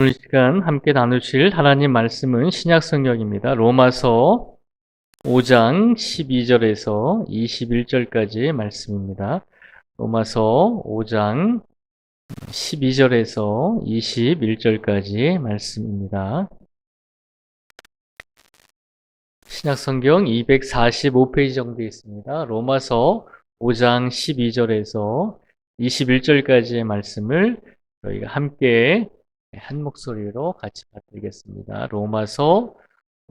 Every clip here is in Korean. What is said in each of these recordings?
오늘 시간 함께 나누실 하나님 말씀은 신약 성경입니다. 로마서 5장 12절에서 21절까지의 말씀입니다. 로마서 5장 12절에서 21절까지의 말씀입니다. 신약 성경 245페이지 정도 있습니다. 로마서 5장 12절에서 21절까지의 말씀을 저희가 함께 한 목소리로 같이 받들겠습니다. 로마서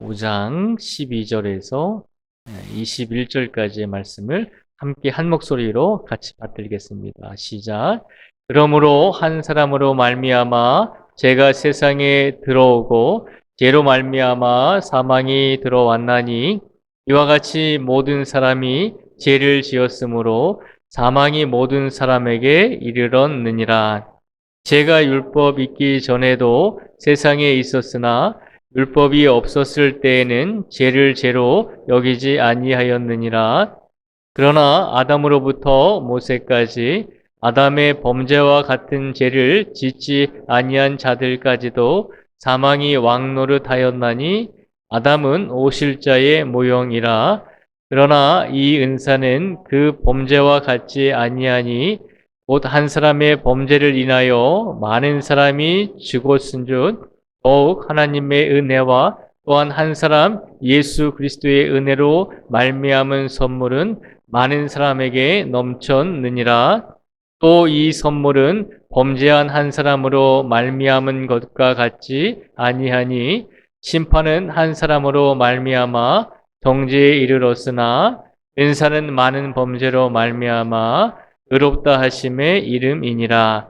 5장 12절에서 21절까지의 말씀을 함께 한 목소리로 같이 받들겠습니다. 시작. 그러므로 한 사람으로 말미암아 죄가 세상에 들어오고 죄로 말미암아 사망이 들어왔나니 이와 같이 모든 사람이 죄를 지었으므로 사망이 모든 사람에게 이르렀느니라. 죄가 율법 있기 전에도 세상에 있었으나 율법이 없었을 때에는 죄를 죄로 여기지 아니하였느니라. 그러나 아담으로부터 모세까지 아담의 범죄와 같은 죄를 짓지 아니한 자들까지도 사망이 왕노릇하였나니 아담은 오실자의 모형이라. 그러나 이 은사는 그 범죄와 같지 아니하니 곧 한 사람의 범죄를 인하여 많은 사람이 죽었은즉 더욱 하나님의 은혜와 또한 한 사람 예수 그리스도의 은혜로 말미암은 선물은 많은 사람에게 넘쳤느니라. 또 이 선물은 범죄한 한 사람으로 말미암은 것과 같지 아니하니 심판은 한 사람으로 말미암아 정죄에 이르렀으나 은사는 많은 범죄로 말미암아 의롭다 하심의 이름이니라.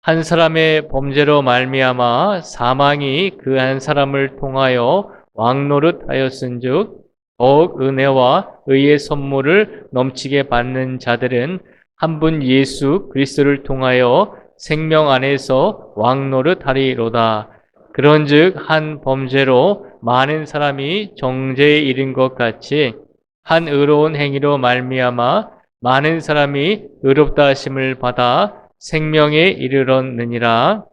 한 사람의 범죄로 말미암아 사망이 그 한 사람을 통하여 왕노릇하였은즉 더욱 은혜와 의의 선물을 넘치게 받는 자들은 한 분 예수 그리스도를 통하여 생명 안에서 왕노릇하리로다. 그런즉 한 범죄로 많은 사람이 정죄에 이른 것 같이 한 의로운 행위로 말미암아 많은 사람이 의롭다 하심을 받아 생명에 이르렀느니라.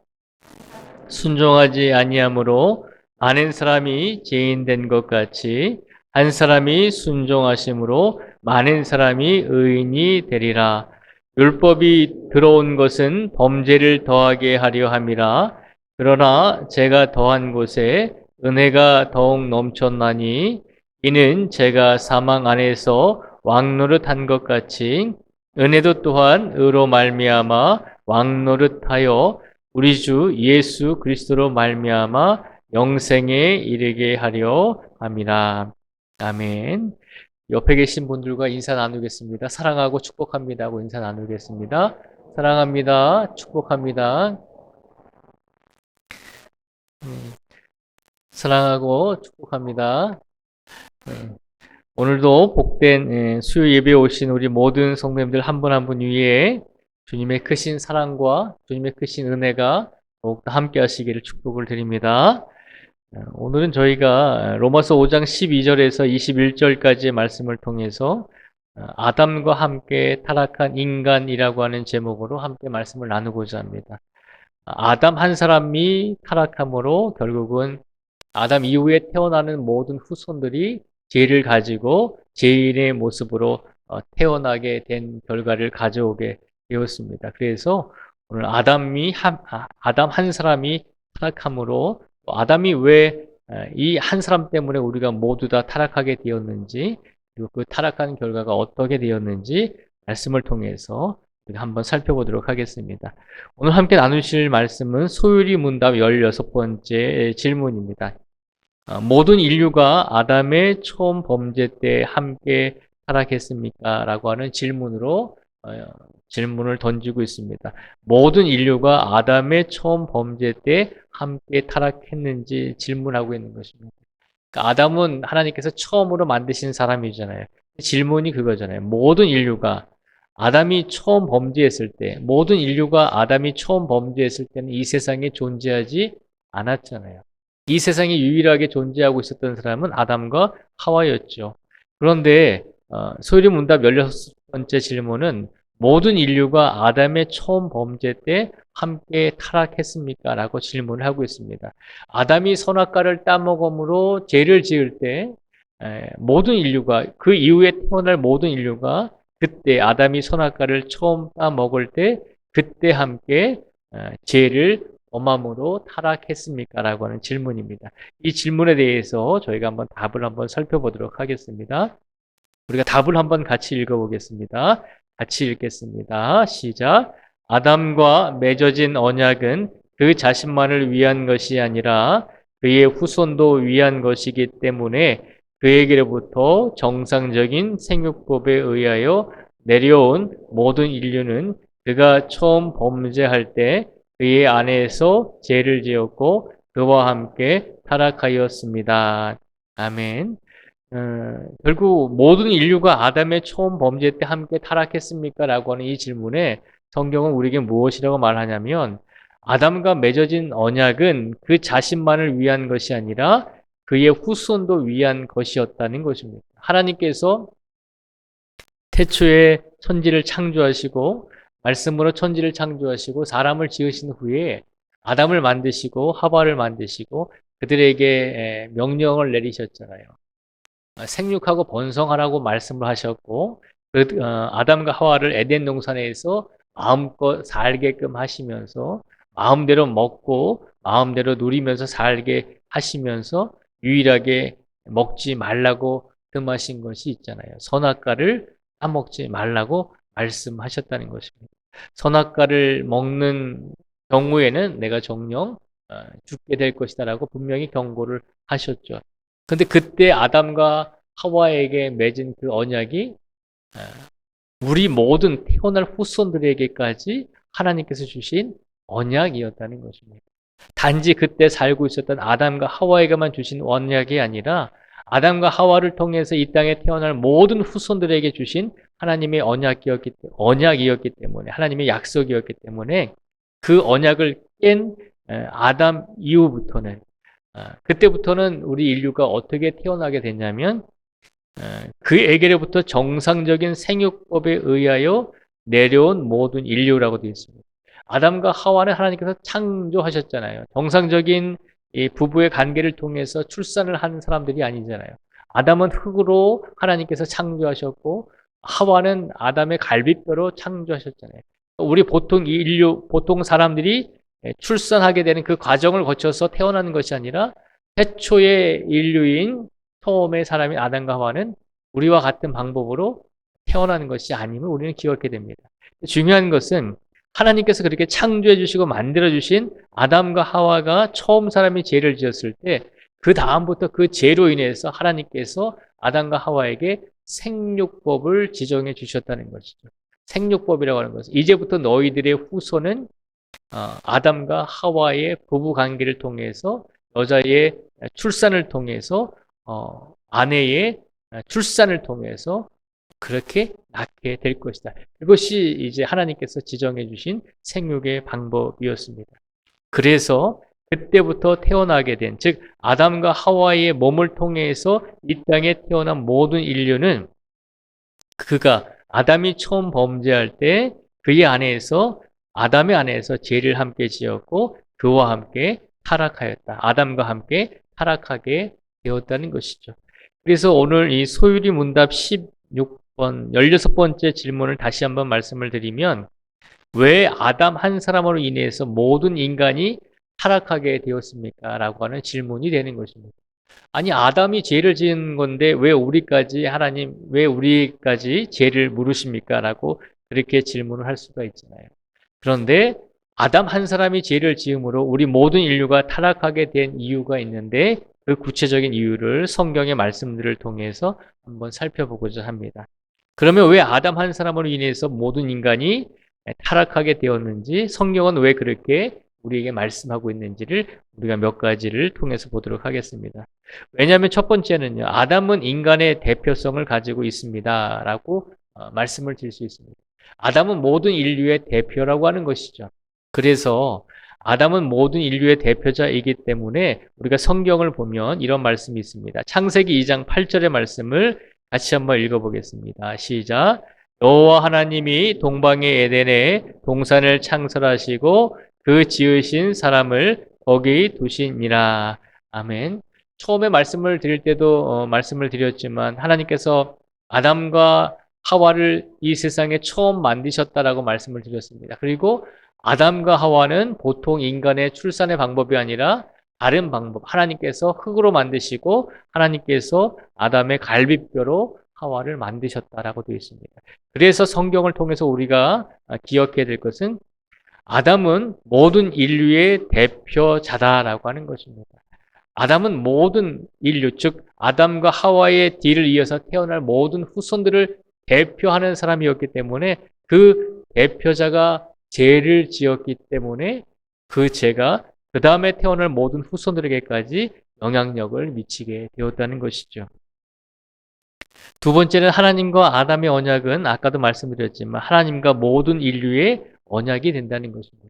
순종하지 아니함으로 많은 사람이 죄인 된 것 같이 한 사람이 순종하심으로 많은 사람이 의인이 되리라. 율법이 들어온 것은 범죄를 더하게 하려 함이라. 그러나 죄가 더한 곳에 은혜가 더욱 넘쳤나니 이는 죄가 사망 안에서 왕노릇한 것 같이 은혜도 또한 의로 말미암아 왕노릇하여 우리 주 예수 그리스도로 말미암아 영생에 이르게 하려 함이라. 아멘. 옆에 계신 분들과 인사 나누겠습니다. 사랑하고 축복합니다 하고 인사 나누겠습니다. 사랑합니다. 축복합니다. 사랑하고 축복합니다. 오늘도 복된 수요 예배에 오신 우리 모든 성도님들 한 분 한 분 위에 주님의 크신 사랑과 주님의 크신 은혜가 더욱더 함께 하시기를 축복을 드립니다. 오늘은 저희가 로마서 5장 12절에서 21절까지의 말씀을 통해서 아담과 함께 타락한 인간이라고 하는 제목으로 함께 말씀을 나누고자 합니다. 아담 한 사람이 타락함으로 결국은 아담 이후에 태어나는 모든 후손들이 죄를 가지고 죄인의 모습으로 태어나게 된 결과를 가져오게 되었습니다. 그래서 오늘 아담 한 사람이 타락함으로 아담이 왜 이 한 사람 때문에 우리가 모두 다 타락하게 되었는지 그리고 그 타락한 결과가 어떻게 되었는지 말씀을 통해서 우리가 한번 살펴보도록 하겠습니다. 오늘 함께 나누실 말씀은 소율이 문답 16번째 질문입니다. 모든 인류가 아담의 처음 범죄 때 함께 타락했습니까? 라고 하는 질문으로 질문을 던지고 있습니다. 모든 인류가 아담의 처음 범죄 때 함께 타락했는지 질문하고 있는 것입니다. 그러니까 아담은 하나님께서 처음으로 만드신 사람이잖아요. 질문이 그거잖아요. 모든 인류가 아담이 처음 범죄했을 때, 모든 인류가 아담이 처음 범죄했을 때는 이 세상에 존재하지 않았잖아요. 이 세상에 유일하게 존재하고 있었던 사람은 아담과 하와였죠. 그런데 소율이 문답 16번째 질문은 모든 인류가 아담의 처음 범죄 때 함께 타락했습니까? 라고 질문을 하고 있습니다. 아담이 선악과를 따먹음으로 죄를 지을 때 모든 인류가 그 이후에 태어날 모든 인류가 그때 아담이 선악과를 처음 따먹을 때 그때 함께 죄를 범함으로 타락했습니까? 라고 하는 질문입니다. 이 질문에 대해서 저희가 한번 답을 한번 살펴보도록 하겠습니다. 우리가 답을 한번 같이 읽어보겠습니다. 같이 읽겠습니다. 시작. 아담과 맺어진 언약은 그 자신만을 위한 것이 아니라 그의 후손도 위한 것이기 때문에 그에게로부터 정상적인 생육법에 의하여 내려온 모든 인류는 그가 처음 범죄할 때 그의 아내에서 죄를 지었고 그와 함께 타락하였습니다. 아멘. 결국 모든 인류가 아담의 처음 범죄 때 함께 타락했습니까? 라고 하는 이 질문에 성경은 우리에게 무엇이라고 말하냐면 아담과 맺어진 언약은 그 자신만을 위한 것이 아니라 그의 후손도 위한 것이었다는 것입니다. 하나님께서 태초에 천지를 창조하시고 말씀으로 천지를 창조하시고 사람을 지으신 후에 아담을 만드시고 하와를 만드시고 그들에게 명령을 내리셨잖아요. 생육하고 번성하라고 말씀을 하셨고 아담과 하와를 에덴 동산에서 마음껏 살게끔 하시면서 마음대로 먹고 마음대로 누리면서 살게 하시면서 유일하게 먹지 말라고 금하신 것이 있잖아요. 선악과를 따먹지 말라고 말씀하셨다는 것입니다. 선악과를 먹는 경우에는 내가 정령 죽게 될 것이다라고 분명히 경고를 하셨죠. 근데 그때 아담과 하와에게 맺은 그 언약이 우리 모든 태어날 후손들에게까지 하나님께서 주신 언약이었다는 것입니다. 단지 그때 살고 있었던 아담과 하와에게만 주신 언약이 아니라 아담과 하와를 통해서 이 땅에 태어날 모든 후손들에게 주신 하나님의 언약이었기 때문에 하나님의 약속이었기 때문에 그 언약을 깬 아담 이후부터는 그때부터는 우리 인류가 어떻게 태어나게 됐냐면 그에게로부터 정상적인 생육법에 의하여 내려온 모든 인류라고 되어 있습니다. 아담과 하와는 하나님께서 창조하셨잖아요. 정상적인 이 부부의 관계를 통해서 출산을 하는 사람들이 아니잖아요. 아담은 흙으로 하나님께서 창조하셨고 하와는 아담의 갈비뼈로 창조하셨잖아요. 우리 보통 보통 사람들이 출산하게 되는 그 과정을 거쳐서 태어나는 것이 아니라 태초의 인류인 처음의 사람인 아담과 하와는 우리와 같은 방법으로 태어나는 것이 아님을 우리는 기억하게 됩니다. 중요한 것은 하나님께서 그렇게 창조해 주시고 만들어 주신 아담과 하와가 처음 사람이 죄를 지었을 때 그 다음부터 그 죄로 인해서 하나님께서 아담과 하와에게 생육법을 지정해 주셨다는 것이죠. 생육법이라고 하는 것은 이제부터 너희들의 후손은 아담과 하와의 부부 관계를 통해서 여자의 출산을 통해서 아내의 출산을 통해서 그렇게 낳게 될 것이다. 그것이 이제 하나님께서 지정해 주신 생육의 방법이었습니다. 그래서 그때부터 태어나게 된, 즉 아담과 하와의 몸을 통해서 이 땅에 태어난 모든 인류는 그가 아담이 처음 범죄할 때 그의 아내에서 아담의 아내에서 죄를 함께 지었고 그와 함께 타락하였다. 아담과 함께 타락하게 되었다는 것이죠. 그래서 오늘 이 소유리 문답 16번, 16번째 질문을 다시 한번 말씀을 드리면 왜 아담 한 사람으로 인해서 모든 인간이 타락하게 되었습니까? 라고 하는 질문이 되는 것입니다. 아니 아담이 죄를 지은 건데 왜 우리까지 죄를 물으십니까? 라고 그렇게 질문을 할 수가 있잖아요. 그런데 아담 한 사람이 죄를 지음으로 우리 모든 인류가 타락하게 된 이유가 있는데 그 구체적인 이유를 성경의 말씀들을 통해서 한번 살펴보고자 합니다. 그러면 왜 아담 한 사람으로 인해서 모든 인간이 타락하게 되었는지 성경은 왜 그렇게 우리에게 말씀하고 있는지를 우리가 몇 가지를 통해서 보도록 하겠습니다. 왜냐하면 첫 번째는요. 아담은 인간의 대표성을 가지고 있습니다. 라고 말씀을 드릴 수 있습니다. 아담은 모든 인류의 대표라고 하는 것이죠. 그래서 아담은 모든 인류의 대표자이기 때문에 우리가 성경을 보면 이런 말씀이 있습니다. 창세기 2장 8절의 말씀을 같이 한번 읽어보겠습니다. 시작. 여호와 하나님이 동방의 에덴에 동산을 창설하시고 그 지으신 사람을 거기 두시니라. 아멘. 처음에 말씀을 드릴 때도 말씀을 드렸지만 하나님께서 아담과 하와를 이 세상에 처음 만드셨다라고 말씀을 드렸습니다. 그리고 아담과 하와는 보통 인간의 출산의 방법이 아니라 다른 방법, 하나님께서 흙으로 만드시고 하나님께서 아담의 갈비뼈로 하와를 만드셨다라고 되어 있습니다. 그래서 성경을 통해서 우리가 기억해야 될 것은 아담은 모든 인류의 대표자다라고 하는 것입니다. 아담은 모든 인류, 즉 아담과 하와의 뒤를 이어서 태어날 모든 후손들을 대표하는 사람이었기 때문에 그 대표자가 죄를 지었기 때문에 그 죄가 그 다음에 태어날 모든 후손들에게까지 영향력을 미치게 되었다는 것이죠. 두 번째는 하나님과 아담의 언약은 아까도 말씀드렸지만 하나님과 모든 인류의 언약이 된다는 것입니다.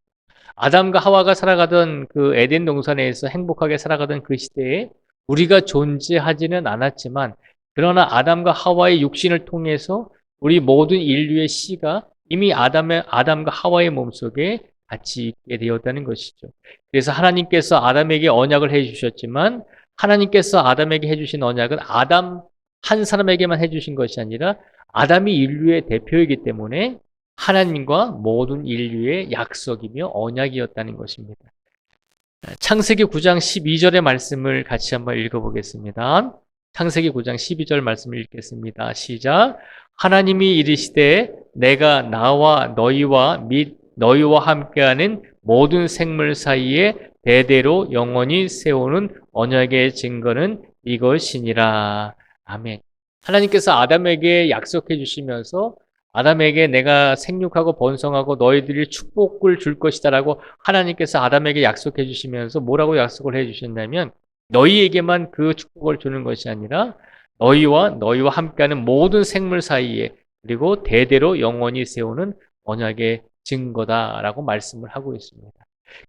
아담과 하와가 살아가던 그 에덴 동산에서 행복하게 살아가던 그 시대에 우리가 존재하지는 않았지만 그러나 아담과 하와의 육신을 통해서 우리 모든 인류의 씨가 이미 아담과 하와의 몸속에 같이 있게 되었다는 것이죠. 그래서 하나님께서 아담에게 언약을 해주셨지만 하나님께서 아담에게 해주신 언약은 아담 한 사람에게만 해주신 것이 아니라 아담이 인류의 대표이기 때문에 하나님과 모든 인류의 약속이며 언약이었다는 것입니다. 창세기 9장 12절의 말씀을 같이 한번 읽어보겠습니다. 창세기 9장 12절 말씀을 읽겠습니다. 시작. 하나님이 이르시되 내가 나와 너희와 및 너희와 함께하는 모든 생물 사이에 대대로 영원히 세우는 언약의 증거는 이것이니라. 아멘. 하나님께서 아담에게 약속해 주시면서 아담에게 내가 생육하고 번성하고 너희들이 축복을 줄 것이다라고 하나님께서 아담에게 약속해 주시면서 뭐라고 약속을 해 주셨냐면 너희에게만 그 축복을 주는 것이 아니라 너희와 함께하는 모든 생물 사이에 그리고 대대로 영원히 세우는 언약의 증거다라고 말씀을 하고 있습니다.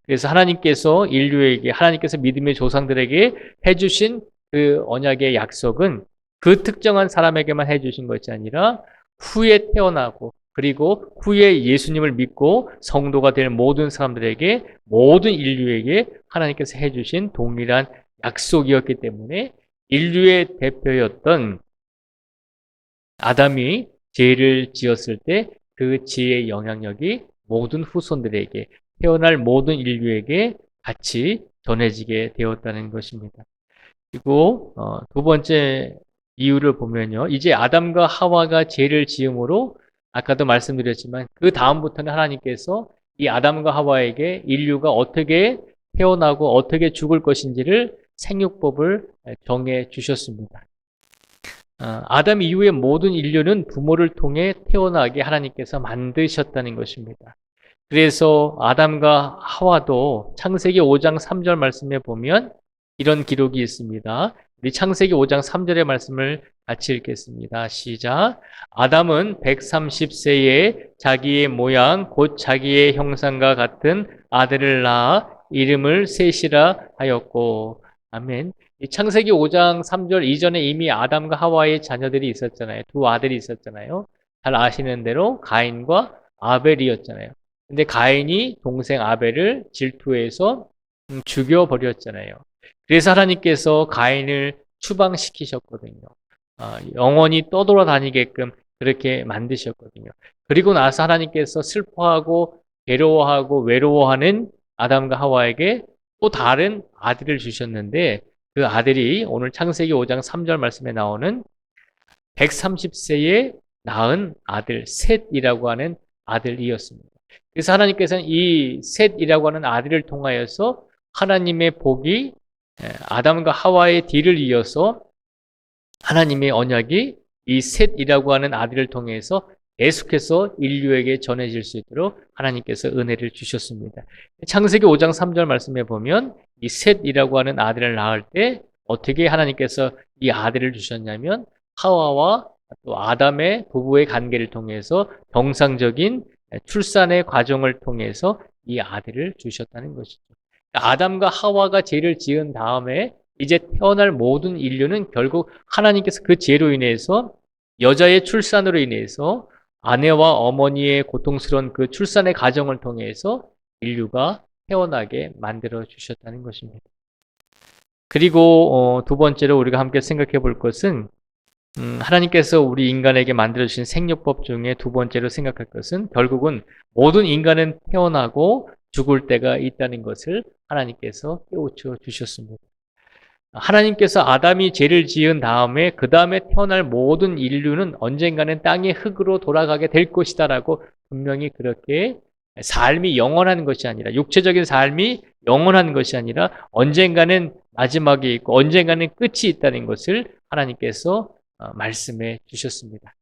그래서 하나님께서 인류에게 하나님께서 믿음의 조상들에게 해주신 그 언약의 약속은 그 특정한 사람에게만 해주신 것이 아니라 후에 태어나고 그리고 후에 예수님을 믿고 성도가 될 모든 사람들에게 모든 인류에게 하나님께서 해주신 동일한 약속이었기 때문에 인류의 대표였던 아담이 죄를 지었을 때 그 죄의 영향력이 모든 후손들에게 태어날 모든 인류에게 같이 전해지게 되었다는 것입니다. 그리고 두 번째 이유를 보면요. 이제 아담과 하와가 죄를 지음으로 아까도 말씀드렸지만 그 다음부터는 하나님께서 이 아담과 하와에게 인류가 어떻게 태어나고 어떻게 죽을 것인지를 생육법을 정해 주셨습니다. 아담 이후의 모든 인류는 부모를 통해 태어나게 하나님께서 만드셨다는 것입니다. 그래서 아담과 하와도 창세기 5장 3절 말씀에 보면 이런 기록이 있습니다. 우리 창세기 5장 3절의 말씀을 같이 읽겠습니다. 시작. 아담은 130세에 자기의 모양 곧 자기의 형상과 같은 아들을 낳아 이름을 셋이라 하였고. 아멘. 이 창세기 5장 3절 이전에 이미 아담과 하와의 자녀들이 있었잖아요. 두 아들이 있었잖아요. 잘 아시는 대로 가인과 아벨이었잖아요. 근데 가인이 동생 아벨을 질투해서 죽여버렸잖아요. 그래서 하나님께서 가인을 추방시키셨거든요. 영원히 떠돌아다니게끔 그렇게 만드셨거든요. 그리고 나서 하나님께서 슬퍼하고 괴로워하고 외로워하는 아담과 하와에게 또 다른 아들을 주셨는데 그 아들이 오늘 창세기 5장 3절 말씀에 나오는 130세에 낳은 아들 셋이라고 하는 아들이었습니다. 그래서 하나님께서는 이 셋이라고 하는 아들을 통하여서 하나님의 복이 아담과 하와의 뒤를 이어서 하나님의 언약이 이 셋이라고 하는 아들을 통해서 계속해서 인류에게 전해질 수 있도록 하나님께서 은혜를 주셨습니다. 창세기 5장 3절 말씀에 보면 이 셋이라고 하는 아들을 낳을 때 어떻게 하나님께서 이 아들을 주셨냐면 하와와 또 아담의 부부의 관계를 통해서 정상적인 출산의 과정을 통해서 이 아들을 주셨다는 것이죠. 아담과 하와가 죄를 지은 다음에 이제 태어날 모든 인류는 결국 하나님께서 그 죄로 인해서 여자의 출산으로 인해서 아내와 어머니의 고통스러운 그 출산의 과정을 통해서 인류가 태어나게 만들어 주셨다는 것입니다. 그리고 두 번째로 우리가 함께 생각해 볼 것은 하나님께서 우리 인간에게 만들어 주신 생육법 중에 두 번째로 생각할 것은 결국은 모든 인간은 태어나고 죽을 때가 있다는 것을 하나님께서 깨우쳐 주셨습니다. 하나님께서 아담이 죄를 지은 다음에 그 다음에 태어날 모든 인류는 언젠가는 땅의 흙으로 돌아가게 될 것이다라고 분명히 그렇게 삶이 영원한 것이 아니라 육체적인 삶이 영원한 것이 아니라 언젠가는 마지막이 있고 언젠가는 끝이 있다는 것을 하나님께서 말씀해 주셨습니다.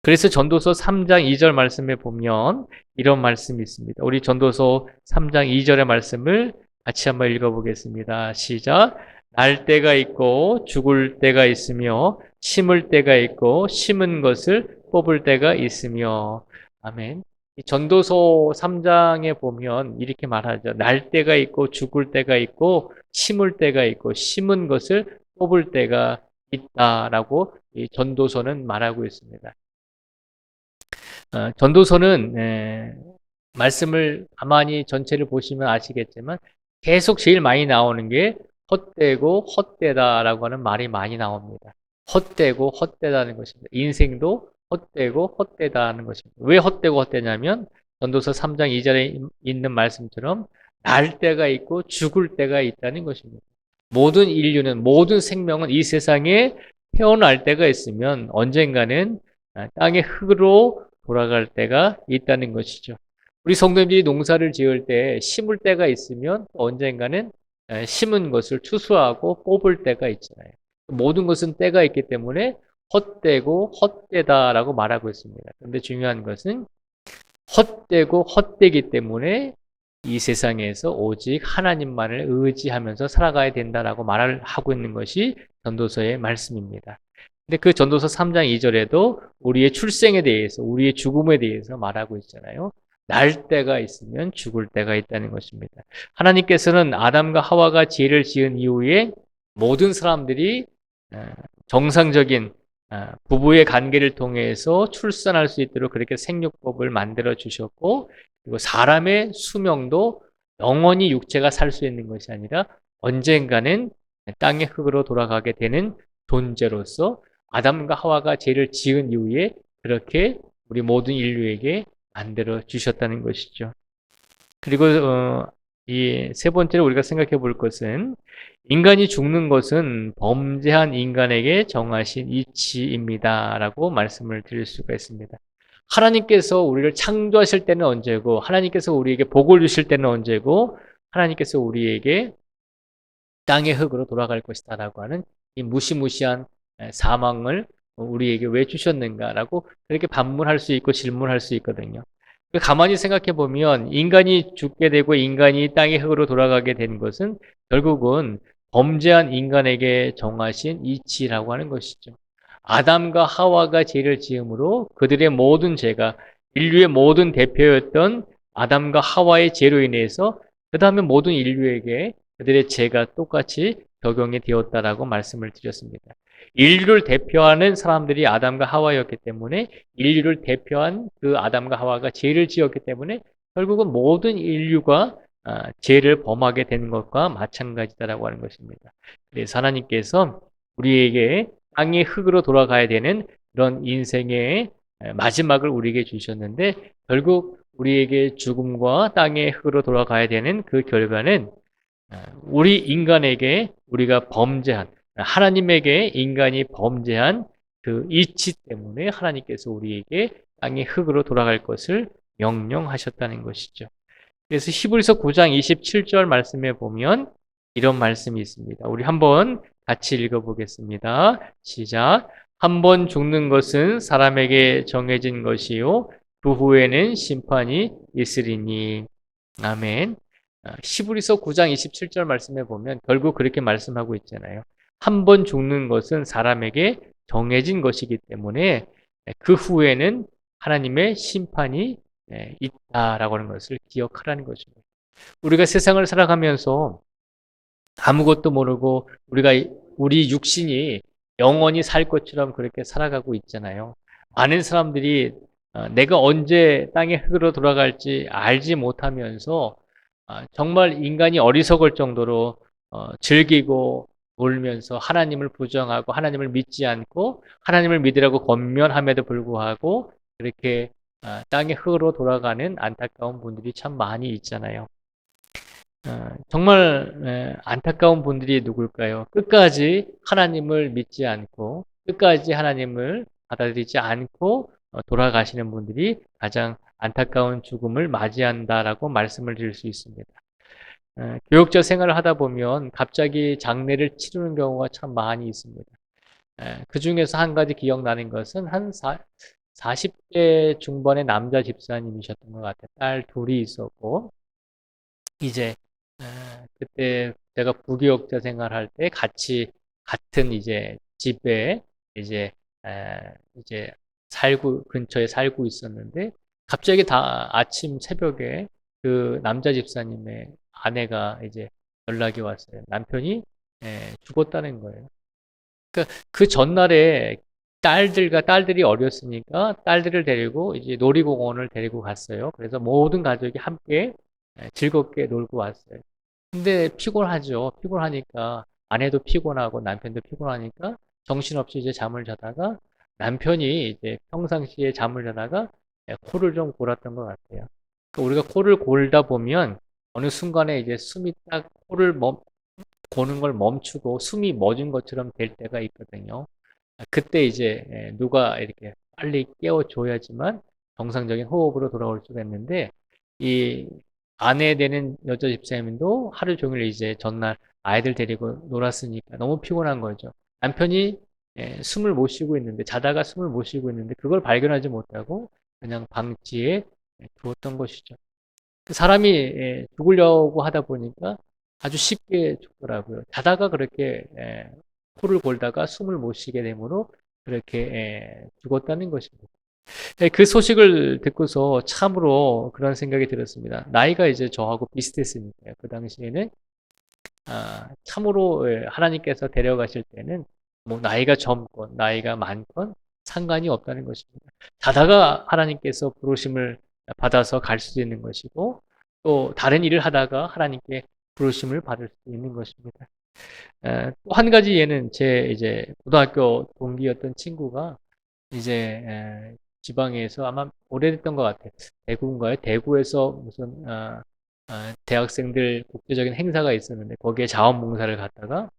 그래서 전도서 3장 2절 말씀에 보면 이런 말씀이 있습니다. 우리 전도서 3장 2절의 말씀을 같이 한번 읽어보겠습니다. 시작. 날 때가 있고 죽을 때가 있으며 심을 때가 있고 심은 것을 뽑을 때가 있으며. 아멘. 이 전도서 3장에 보면 이렇게 말하죠. 날 때가 있고 죽을 때가 있고 심을 때가 있고 심은 것을 뽑을 때가 있다라고 이 전도서는 말하고 있습니다. 전도서는 말씀을 가만히 전체를 보시면 아시겠지만 계속 제일 많이 나오는 게 헛되고 헛되다라고 하는 말이 많이 나옵니다. 헛되고 헛되다는 것입니다. 인생도 헛되고 헛되다는 것입니다. 왜 헛되고 헛되냐면 전도서 3장 2절에 있는 말씀처럼 날 때가 있고 죽을 때가 있다는 것입니다. 모든 인류는 모든 생명은 이 세상에 태어날 때가 있으면 언젠가는 땅의 흙으로 돌아갈 때가 있다는 것이죠. 우리 성도님들이 농사를 지을 때 심을 때가 있으면 언젠가는 심은 것을 추수하고 뽑을 때가 있잖아요. 모든 것은 때가 있기 때문에 헛되고 헛되다라고 말하고 있습니다. 그런데 중요한 것은 헛되고 헛되기 때문에 이 세상에서 오직 하나님만을 의지하면서 살아가야 된다라고 말을 하고 있는 것이 전도서의 말씀입니다. 근데 그 전도서 3장 2절에도 우리의 출생에 대해서, 우리의 죽음에 대해서 말하고 있잖아요. 날 때가 있으면 죽을 때가 있다는 것입니다. 하나님께서는 아담과 하와가 죄를 지은 이후에 모든 사람들이 정상적인 부부의 관계를 통해서 출산할 수 있도록 그렇게 생육법을 만들어 주셨고, 그리고 사람의 수명도 영원히 육체가 살 수 있는 것이 아니라 언젠가는 땅의 흙으로 돌아가게 되는 존재로서 아담과 하와가 죄를 지은 이후에 그렇게 우리 모든 인류에게 만들어 주셨다는 것이죠. 그리고 이 세 번째로 우리가 생각해 볼 것은 인간이 죽는 것은 범죄한 인간에게 정하신 이치입니다라고 말씀을 드릴 수가 있습니다. 하나님께서 우리를 창조하실 때는 언제고 하나님께서 우리에게 복을 주실 때는 언제고 하나님께서 우리에게 땅의 흙으로 돌아갈 것이다라고 하는 이 무시무시한 사망을 우리에게 왜 주셨는가라고 그렇게 반문할 수 있고 질문할 수 있거든요. 가만히 생각해 보면 인간이 죽게 되고 인간이 땅의 흙으로 돌아가게 된 것은 결국은 범죄한 인간에게 정하신 이치라고 하는 것이죠. 아담과 하와가 죄를 지음으로 그들의 모든 죄가 인류의 모든 대표였던 아담과 하와의 죄로 인해서 그 다음에 모든 인류에게 그들의 죄가 똑같이 적용이 되었다라고 말씀을 드렸습니다. 인류를 대표하는 사람들이 아담과 하와였기 때문에 인류를 대표한 그 아담과 하와가 죄를 지었기 때문에 결국은 모든 인류가 죄를 범하게 되는 것과 마찬가지다라고 하는 것입니다. 그래서 하나님께서 우리에게 땅의 흙으로 돌아가야 되는 그런 인생의 마지막을 우리에게 주셨는데 결국 우리에게 죽음과 땅의 흙으로 돌아가야 되는 그 결과는 우리 인간에게 우리가 범죄한 하나님에게 인간이 범죄한 그 이치 때문에 하나님께서 우리에게 땅의 흙으로 돌아갈 것을 명령하셨다는 것이죠. 그래서 히브리서 9장 27절 말씀에 보면 이런 말씀이 있습니다. 우리 한번 같이 읽어보겠습니다. 시작. 한 번 죽는 것은 사람에게 정해진 것이요 그 후에는 심판이 있으리니. 아멘. 히브리서 9장 27절 말씀에 보면 결국 그렇게 말씀하고 있잖아요. 한 번 죽는 것은 사람에게 정해진 것이기 때문에 그 후에는 하나님의 심판이 있다라고 하는 것을 기억하라는 것입니다. 우리가 세상을 살아가면서 아무것도 모르고 우리 육신이 영원히 살 것처럼 그렇게 살아가고 있잖아요. 많은 사람들이 내가 언제 땅의 흙으로 돌아갈지 알지 못하면서 정말 인간이 어리석을 정도로 즐기고 놀면서 하나님을 부정하고 하나님을 믿지 않고 하나님을 믿으라고 권면함에도 불구하고 그렇게 땅의 흙으로 돌아가는 안타까운 분들이 참 많이 있잖아요. 정말 안타까운 분들이 누굴까요? 끝까지 하나님을 믿지 않고 끝까지 하나님을 받아들이지 않고 돌아가시는 분들이 가장 안타까운 죽음을 맞이한다라고 말씀을 드릴 수 있습니다. 교역자 생활을 하다 보면 갑자기 장례를 치르는 경우가 참 많이 있습니다. 그 중에서 한 가지 기억나는 것은 한 40대 중반의 남자 집사님이셨던 것 같아요. 딸 둘이 있었고, 이제, 그때 제가 부교역자 생활할 때 같이, 같은 이제 집에 이제, 이제 근처에 살고 있었는데, 갑자기 아침 새벽에 그 남자 집사님의 아내가 이제 연락이 왔어요. 남편이 죽었다는 거예요. 그 전날에 딸들이 어렸으니까 딸들을 데리고 이제 놀이공원을 데리고 갔어요. 그래서 모든 가족이 함께 즐겁게 놀고 왔어요. 근데 피곤하죠. 피곤하니까 아내도 피곤하고 남편도 피곤하니까 정신없이 이제 잠을 자다가 남편이 이제 평상시에 잠을 자다가 코를 좀 골았던 것 같아요. 우리가 코를 골다 보면 어느 순간에 이제 숨이 딱 코를 고는 걸 멈추고 숨이 멎은 것처럼 될 때가 있거든요. 그때 이제 누가 이렇게 빨리 깨워줘야지만 정상적인 호흡으로 돌아올 수가 있는데 이 아내 되는 여자 집사님도 하루 종일 이제 전날 아이들 데리고 놀았으니까 너무 피곤한 거죠. 남편이 숨을 못 쉬고 있는데 자다가 숨을 못 쉬고 있는데 그걸 발견하지 못하고 그냥 방치해 두었던 것이죠. 그 사람이 죽으려고 하다 보니까 아주 쉽게 죽더라고요. 자다가 그렇게 코를 골다가 숨을 못 쉬게 되므로 그렇게 죽었다는 것입니다. 그 소식을 듣고서 참으로 그런 생각이 들었습니다. 나이가 이제 저하고 비슷했으니까요. 그 당시에는 참으로 하나님께서 데려가실 때는 뭐 나이가 젊건 나이가 많건 상관이 없다는 것입니다. 자다가 하나님께서 부르심을 받아서 갈 수 있는 것이고 또 다른 일을 하다가 하나님께 부르심을 받을 수 있는 것입니다. 또 한 가지 예는 제 이제 고등학교 동기였던 친구가 이제 지방에서 아마 오래됐던 것 같아요. 대구인가요? 대구에서 무슨 대학생들 국제적인 행사가 있었는데 거기에 자원봉사를 갔다가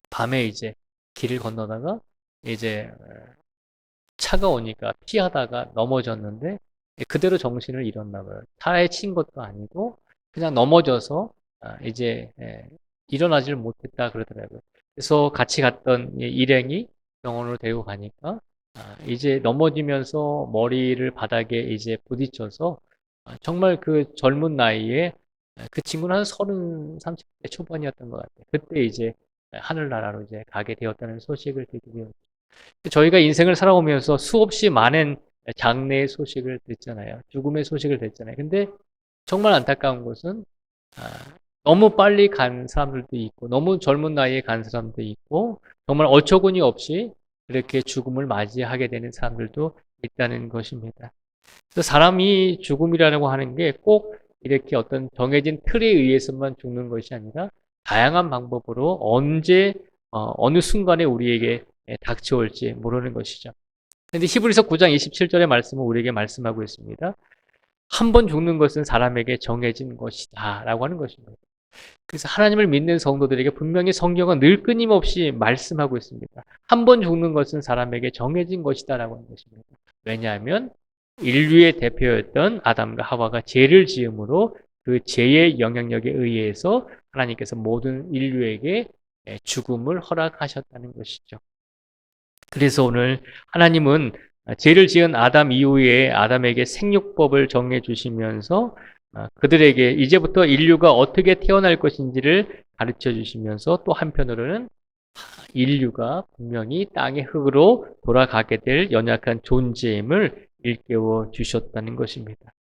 밤에 이제 길을 건너다가 이제 차가 오니까 피하다가 넘어졌는데 그대로 정신을 잃었나 봐요. 차에 친 것도 아니고 그냥 넘어져서 이제 일어나질 못했다 그러더라고요. 그래서 같이 갔던 일행이 병원으로 데리고 가니까 이제 넘어지면서 머리를 바닥에 이제 부딪혀서 정말 그 젊은 나이에 그 친구는 한 30대 초반이었던 것 같아요. 그때 이제 하늘나라로 이제 가게 되었다는 소식을 듣게 되었죠. 저희가 인생을 살아오면서 수없이 많은 장래의 소식을 듣잖아요. 죽음의 소식을 듣잖아요. 근데 정말 안타까운 것은 너무 빨리 간 사람들도 있고 너무 젊은 나이에 간 사람도 있고 정말 어처구니 없이 이렇게 죽음을 맞이하게 되는 사람들도 있다는 것입니다. 그래서 사람이 죽음이라고 하는 게 꼭 이렇게 어떤 정해진 틀에 의해서만 죽는 것이 아니라 다양한 방법으로 언제 어느 순간에 우리에게 닥쳐올지 모르는 것이죠. 근데 히브리서 9장 27절의 말씀은 우리에게 말씀하고 있습니다. 한 번 죽는 것은 사람에게 정해진 것이다 라고 하는 것입니다. 그래서 하나님을 믿는 성도들에게 분명히 성경은 늘 끊임없이 말씀하고 있습니다. 한 번 죽는 것은 사람에게 정해진 것이다 라고 하는 것입니다. 왜냐하면 인류의 대표였던 아담과 하와가 죄를 지음으로 그 죄의 영향력에 의해서 하나님께서 모든 인류에게 죽음을 허락하셨다는 것이죠. 그래서 오늘 하나님은 죄를 지은 아담 이후에 아담에게 생육법을 정해 주시면서 그들에게 이제부터 인류가 어떻게 태어날 것인지를 가르쳐 주시면서 또 한편으로는 인류가 분명히 땅의 흙으로 돌아가게 될 연약한 존재임을 일깨워 주셨다는 것입니다.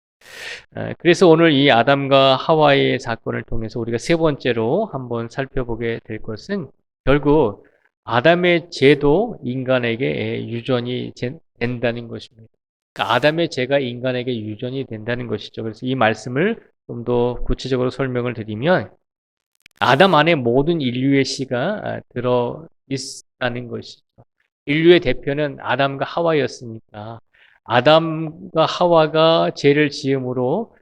그래서 오늘 이 아담과 하와의 사건을 통해서 우리가 세 번째로 한번 살펴보게 될 것은 결국 아담의 죄도 인간에게 유전이 된다는 것입니다. 그러니까 아담의 죄가 인간에게 유전이 된다는 것이죠. 그래서 이 말씀을 좀 더 구체적으로 설명을 드리면 아담 안에 모든 인류의 씨가 들어 있다는 것이죠. 인류의 대표는 아담과 하와였으니까 아담과 하와가 죄를 지음으로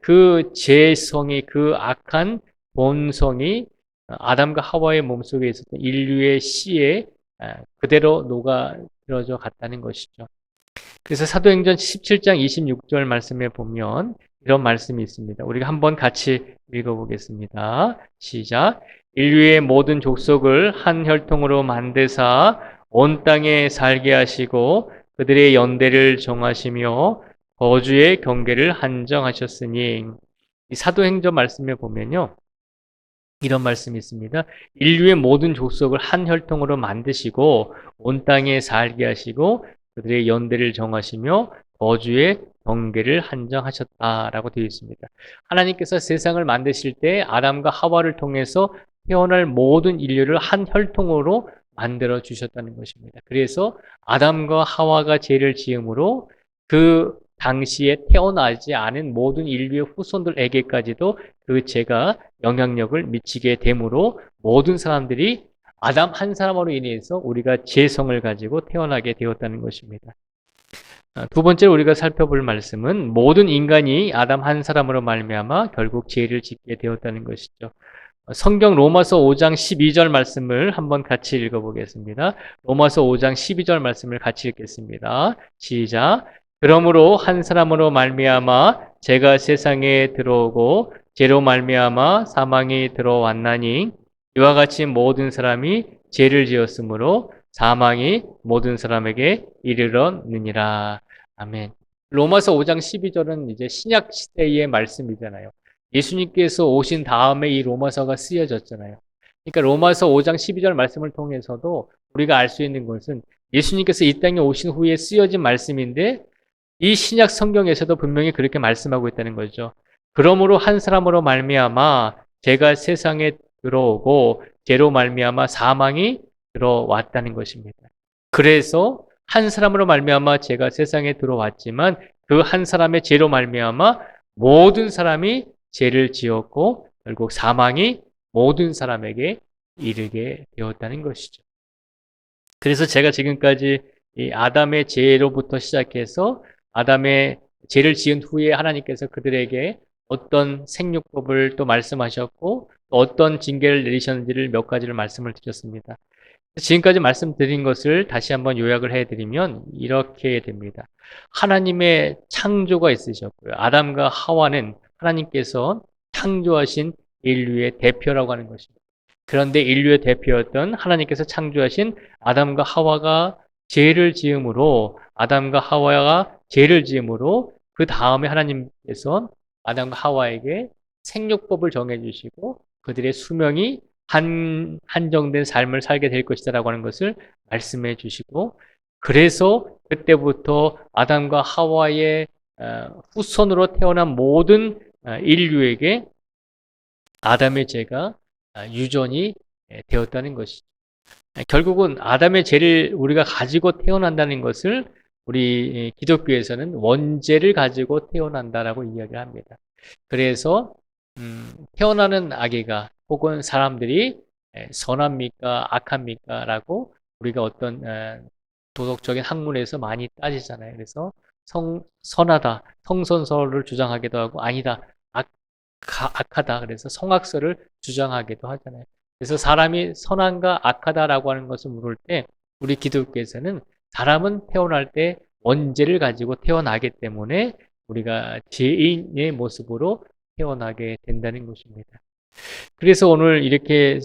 그 죄성이 그 악한 본성이 아담과 하와의 몸속에 있었던 인류의 씨에 그대로 녹아들어져 갔다는 것이죠. 그래서 사도행전 17장 26절 말씀에 보면 이런 말씀이 있습니다. 우리가 한번 같이 읽어보겠습니다. 시작. 인류의 모든 족속을 한 혈통으로 만드사 온 땅에 살게 하시고 그들의 연대를 정하시며 거주의 경계를 한정하셨으니 이 사도행전 말씀에 보면요. 이런 말씀이 있습니다. 인류의 모든 족속을 한 혈통으로 만드시고 온 땅에 살게 하시고 그들의 연대를 정하시며 거주의 경계를 한정하셨다라고 되어 있습니다. 하나님께서 세상을 만드실 때 아담과 하와를 통해서 태어날 모든 인류를 한 혈통으로 만들어 주셨다는 것입니다. 그래서 아담과 하와가 죄를 지음으로 그 당시에 태어나지 않은 모든 인류의 후손들에게까지도 그 죄가 영향력을 미치게 되므로 모든 사람들이 아담 한 사람으로 인해서 우리가 죄성을 가지고 태어나게 되었다는 것입니다. 두 번째로 우리가 살펴볼 말씀은 모든 인간이 아담 한 사람으로 말미암아 결국 죄를 짓게 되었다는 것이죠. 성경 로마서 5장 12절 말씀을 한번 같이 읽어보겠습니다. 로마서 5장 12절 말씀을 같이 읽겠습니다. 시작. 그러므로 한 사람으로 말미암아 죄가 세상에 들어오고 죄로 말미암아 사망이 들어왔나니 이와 같이 모든 사람이 죄를 지었으므로 사망이 모든 사람에게 이르렀느니라. 아멘. 로마서 5장 12절은 이제 신약 시대의 말씀이잖아요. 예수님께서 오신 다음에 이 로마서가 쓰여졌잖아요. 그러니까 로마서 5장 12절 말씀을 통해서도 우리가 알 수 있는 것은 예수님께서 이 땅에 오신 후에 쓰여진 말씀인데 이 신약 성경에서도 분명히 그렇게 말씀하고 있다는 거죠. 그러므로 한 사람으로 말미암아 죄가 세상에 들어오고 죄로 말미암아 사망이 들어왔다는 것입니다. 그래서 한 사람으로 말미암아 죄가 세상에 들어왔지만 그 한 사람의 죄로 말미암아 모든 사람이 죄를 지었고 결국 사망이 모든 사람에게 이르게 되었다는 것이죠. 그래서 제가 지금까지 이 아담의 죄로부터 시작해서 아담의 죄를 지은 후에 하나님께서 그들에게 어떤 생육법을 또 말씀하셨고 또 어떤 징계를 내리셨는지를 몇 가지를 말씀을 드렸습니다. 지금까지 말씀드린 것을 다시 한번 요약을 해드리면 이렇게 됩니다. 하나님의 창조가 있으셨고요. 아담과 하와는 하나님께서 창조하신 인류의 대표라고 하는 것입니다. 그런데 인류의 대표였던 하나님께서 창조하신 아담과 하와가 죄를 지음으로 아담과 하와가 죄를 지음으로 그 다음에 하나님께서 아담과 하와에게 생육법을 정해주시고 그들의 수명이 한정된 삶을 살게 될 것이다라고 하는 것을 말씀해 주시고 그래서 그때부터 아담과 하와의 후손으로 태어난 모든 인류에게 아담의 죄가 유전이 되었다는 것이죠. 결국은 아담의 죄를 우리가 가지고 태어난다는 것을 우리 기독교에서는 원죄를 가지고 태어난다라고 이야기를 합니다. 그래서 태어나는 아기가 혹은 사람들이 선합니까 악합니까 라고 우리가 어떤 도덕적인 학문에서 많이 따지잖아요. 그래서 선하다 성선설을 주장하기도 하고 아니다 악하다 그래서 성악설을 주장하기도 하잖아요. 그래서 사람이 선한가 악하다라고 하는 것을 물을 때 우리 기독교에서는 사람은 태어날 때 원죄를 가지고 태어나기 때문에 우리가 죄인의 모습으로 태어나게 된다는 것입니다. 그래서 오늘 이렇게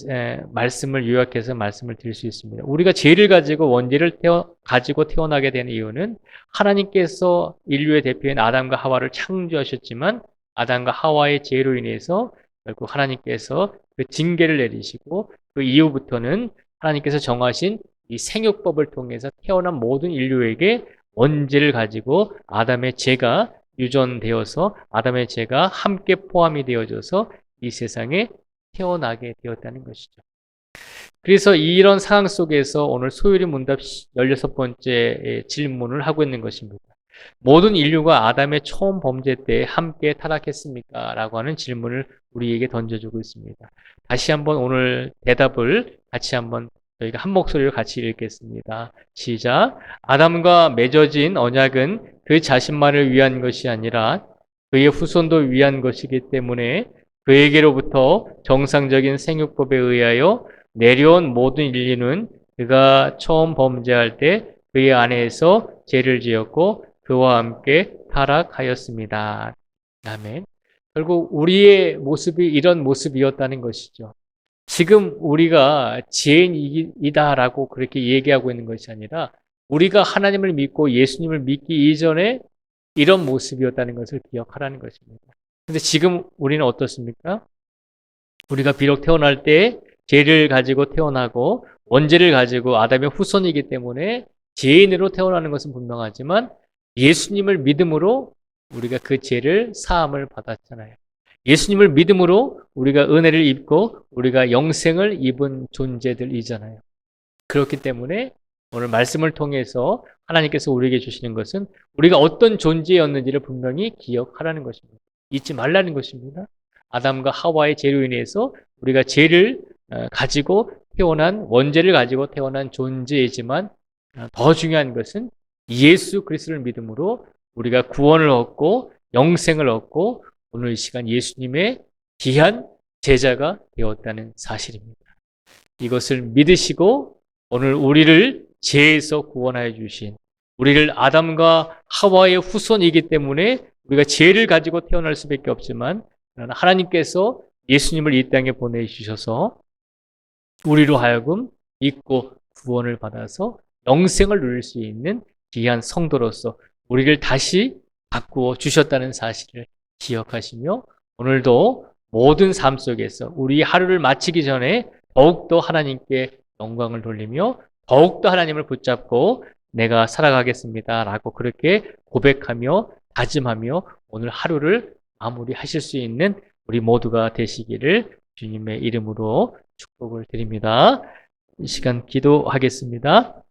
말씀을 요약해서 말씀을 드릴 수 있습니다. 우리가 죄를 가지고 원죄를 가지고 태어나게 되는 이유는 하나님께서 인류의 대표인 아담과 하와를 창조하셨지만 아담과 하와의 죄로 인해서 결국 하나님께서 그 징계를 내리시고 그 이후부터는 하나님께서 정하신 이 생육법을 통해서 태어난 모든 인류에게 원죄를 가지고 아담의 죄가 유전되어서 아담의 죄가 함께 포함이 되어져서 이 세상에 태어나게 되었다는 것이죠. 그래서 이런 상황 속에서 오늘 소율이 문답 16번째 질문을 하고 있는 것입니다. 모든 인류가 아담의 처음 범죄 때 함께 타락했습니까? 라고 하는 질문을 우리에게 던져주고 있습니다. 다시 한번 오늘 대답을 같이 한번 저희가 한 목소리로 같이 읽겠습니다. 시작. 아담과 맺어진 언약은 그 자신만을 위한 것이 아니라 그의 후손도 위한 것이기 때문에 그에게로부터 정상적인 생육법에 의하여 내려온 모든 인류는 그가 처음 범죄할 때 그의 아내에서 죄를 지었고 그와 함께 타락하였습니다. 아멘. 결국 우리의 모습이 이런 모습이었다는 것이죠. 지금 우리가 죄인이다라고 그렇게 얘기하고 있는 것이 아니라 우리가 하나님을 믿고 예수님을 믿기 이전에 이런 모습이었다는 것을 기억하라는 것입니다. 근데 지금 우리는 어떻습니까? 우리가 비록 태어날 때 죄를 가지고 태어나고 원죄를 가지고 아담의 후손이기 때문에 죄인으로 태어나는 것은 분명하지만 예수님을 믿음으로 우리가 그 죄를 사함을 받았잖아요. 예수님을 믿음으로 우리가 은혜를 입고 우리가 영생을 입은 존재들이잖아요. 그렇기 때문에 오늘 말씀을 통해서 하나님께서 우리에게 주시는 것은 우리가 어떤 존재였는지를 분명히 기억하라는 것입니다. 잊지 말라는 것입니다. 아담과 하와의 죄로 인해서 우리가 죄를 가지고 태어난 원죄를 가지고 태어난 존재이지만 더 중요한 것은 예수 그리스도를 믿음으로 우리가 구원을 얻고 영생을 얻고 오늘 이 시간 예수님의 귀한 제자가 되었다는 사실입니다. 이것을 믿으시고 오늘 우리를 죄에서 구원하여 주신 우리를 아담과 하와의 후손이기 때문에 우리가 죄를 가지고 태어날 수밖에 없지만 하나님께서 예수님을 이 땅에 보내주셔서 우리로 하여금 믿고 구원을 받아서 영생을 누릴 수 있는 귀한 성도로서 우리를 다시 바꾸어 주셨다는 사실을 기억하시며 오늘도 모든 삶 속에서 우리 하루를 마치기 전에 더욱더 하나님께 영광을 돌리며 더욱더 하나님을 붙잡고 내가 살아가겠습니다 라고 그렇게 고백하며 다짐하며 오늘 하루를 마무리하실 수 있는 우리 모두가 되시기를 주님의 이름으로 축복을 드립니다. 이 시간 기도하겠습니다.